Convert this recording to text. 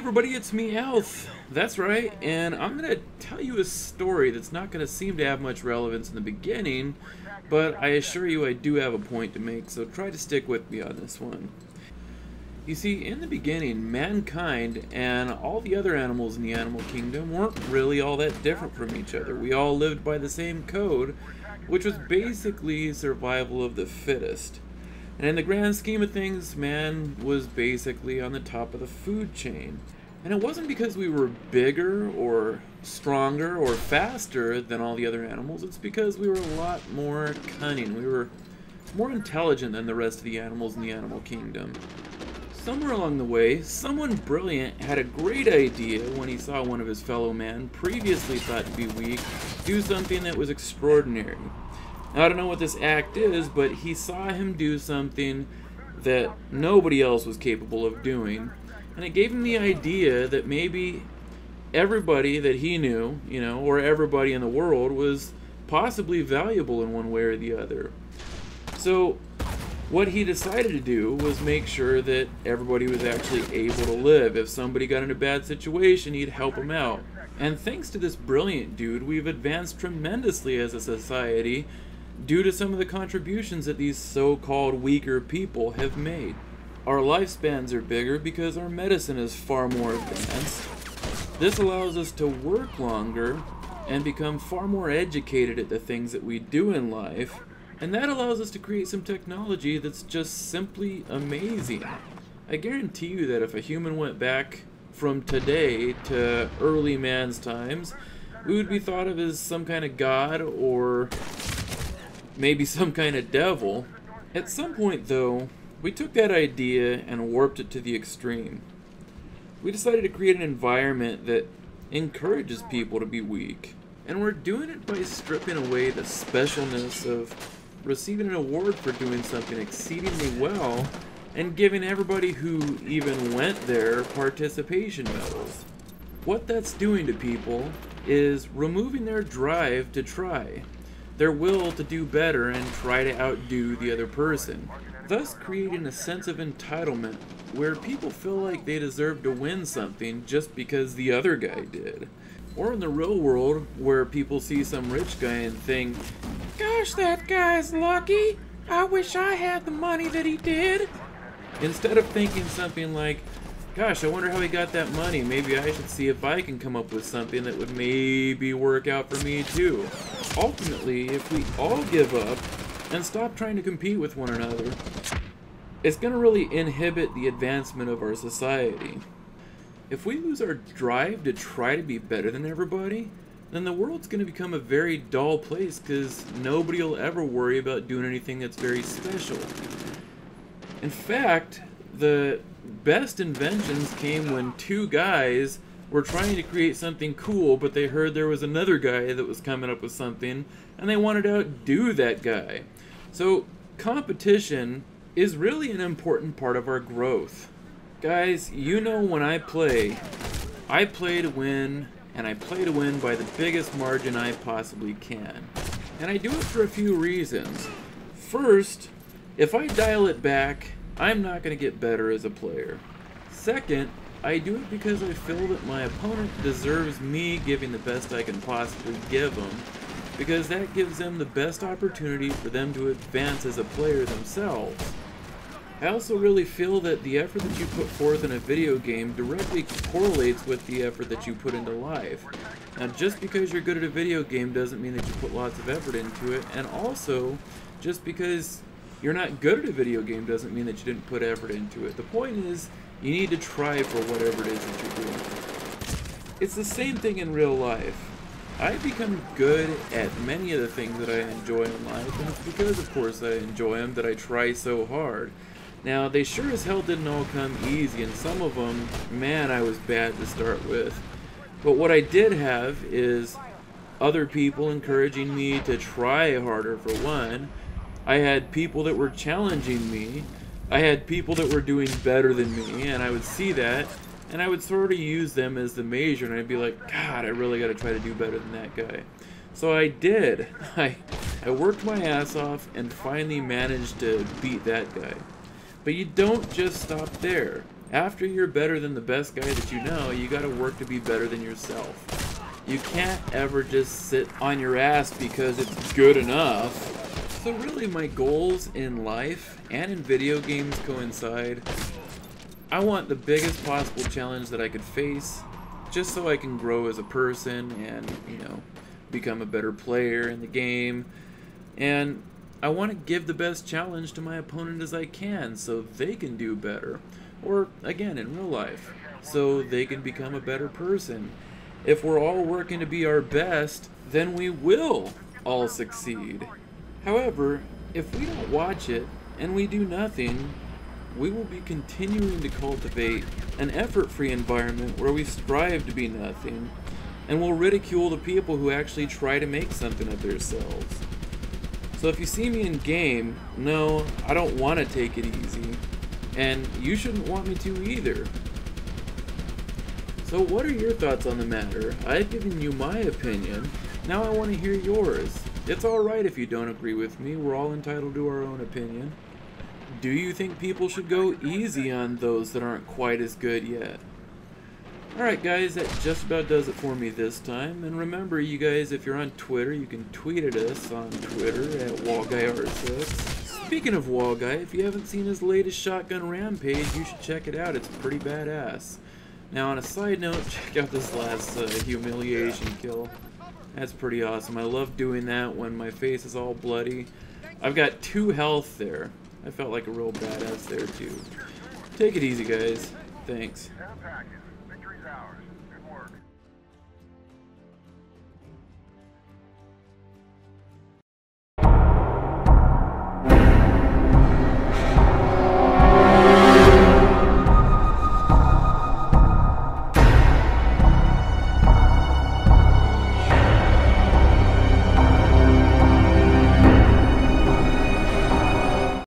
everybody, it's Meowth. That's right, and I'm going to tell you a story that's not going to seem to have much relevance in the beginning, but I assure you I do have a point to make, so try to stick with me on this one. You see, in the beginning, mankind and all the other animals in the animal kingdom weren't really all that different from each other. We all lived by the same code, which was basically survival of the fittest. And in the grand scheme of things, man was basically on the top of the food chain. And it wasn't because we were bigger or stronger or faster than all the other animals, it's because we were a lot more cunning. We were more intelligent than the rest of the animals in the animal kingdom. Somewhere along the way, someone brilliant had a great idea when he saw one of his fellow men, previously thought to be weak, do something that was extraordinary. Now, I don't know what this act is, but he saw him do something that nobody else was capable of doing, and it gave him the idea that maybe everybody that he knew, or everybody in the world was possibly valuable in one way or the other. So what he decided to do was make sure that everybody was actually able to live. If somebody got in a bad situation, he'd help them out. And thanks to this brilliant dude, we've advanced tremendously as a society due to some of the contributions that these so-called weaker people have made. Our lifespans are bigger because our medicine is far more advanced. This allows us to work longer and become far more educated at the things that we do in life. And that allows us to create some technology that's just simply amazing. I guarantee you that if a human went back from today to early man's times, we would be thought of as some kind of god or maybe some kind of devil. At some point, though, we took that idea and warped it to the extreme. We decided to create an environment that encourages people to be weak. And we're doing it by stripping away the specialness of receiving an award for doing something exceedingly well and giving everybody who even went there participation medals. What that's doing to people is removing their drive to try, their will to do better and try to outdo the other person, thus creating a sense of entitlement where people feel like they deserve to win something just because the other guy did. Or in the real world, where people see some rich guy and think, "Gosh, that guy's lucky. I wish I had the money that he did." Instead of thinking something like, "Gosh, I wonder how he got that money. Maybe I should see if I can come up with something that would maybe work out for me too." Ultimately, if we all give up and stop trying to compete with one another, it's going to really inhibit the advancement of our society. If we lose our drive to try to be better than everybody, then the world's going to become a very dull place because nobody will ever worry about doing anything that's very special. In fact, the best inventions came when two guys were trying to create something cool, but they heard there was another guy that was coming up with something, and they wanted to outdo that guy. So competition is really an important part of our growth. Guys, when I play to win, and I play to win by the biggest margin I possibly can. And I do it for a few reasons. First, if I dial it back, I'm not going to get better as a player. Second, I do it because I feel that my opponent deserves me giving the best I can possibly give them, because that gives them the best opportunity for them to advance as a player themselves. I also really feel that the effort that you put forth in a video game directly correlates with the effort that you put into life. Now, just because you're good at a video game doesn't mean that you put lots of effort into it, and also, just because you're not good at a video game doesn't mean that you didn't put effort into it. The point is, you need to try for whatever it is that you're doing. It's the same thing in real life. I've become good at many of the things that I enjoy in life, and it's because, of course, that I enjoy them that I try so hard. Now, they sure as hell didn't all come easy, and some of them, man, I was bad to start with. But what I did have is other people encouraging me to try harder, for one. I had people that were challenging me. I had people that were doing better than me, and I would see that, and I would sort of use them as the measure, and I'd be like, God, I really got to try to do better than that guy. So I did. I worked my ass off and finally managed to beat that guy. But you don't just stop there. After you're better than the best guy that you know, you gotta work to be better than yourself. You can't ever just sit on your ass because it's good enough. So really my goals in life and in video games coincide. I want the biggest possible challenge that I could face, just so I can grow as a person and, you know, become a better player in the game. And I want to give the best challenge to my opponent as I can so they can do better. Or, again, in real life, so they can become a better person. If we're all working to be our best, then we will all succeed. However, if we don't watch it and we do nothing, we will be continuing to cultivate an effort-free environment where we strive to be nothing, and will ridicule the people who actually try to make something of themselves. So if you see me in game, no, I don't want to take it easy, and you shouldn't want me to either. So what are your thoughts on the matter? I've given you my opinion, now I want to hear yours. It's alright if you don't agree with me, we're all entitled to our own opinion. Do you think people should go easy on those that aren't quite as good yet? Alright guys, that just about does it for me this time. And remember you guys, if you're on Twitter, you can tweet at us on Twitter at WallGuyR6. Speaking of Wallguy, if you haven't seen his latest shotgun rampage, you should check it out. It's pretty badass. Now on a side note, check out this last humiliation kill. That's pretty awesome. I love doing that when my face is all bloody. I've got 2 health there. I felt like a real badass there too. Take it easy guys. Thanks. Victory's ours.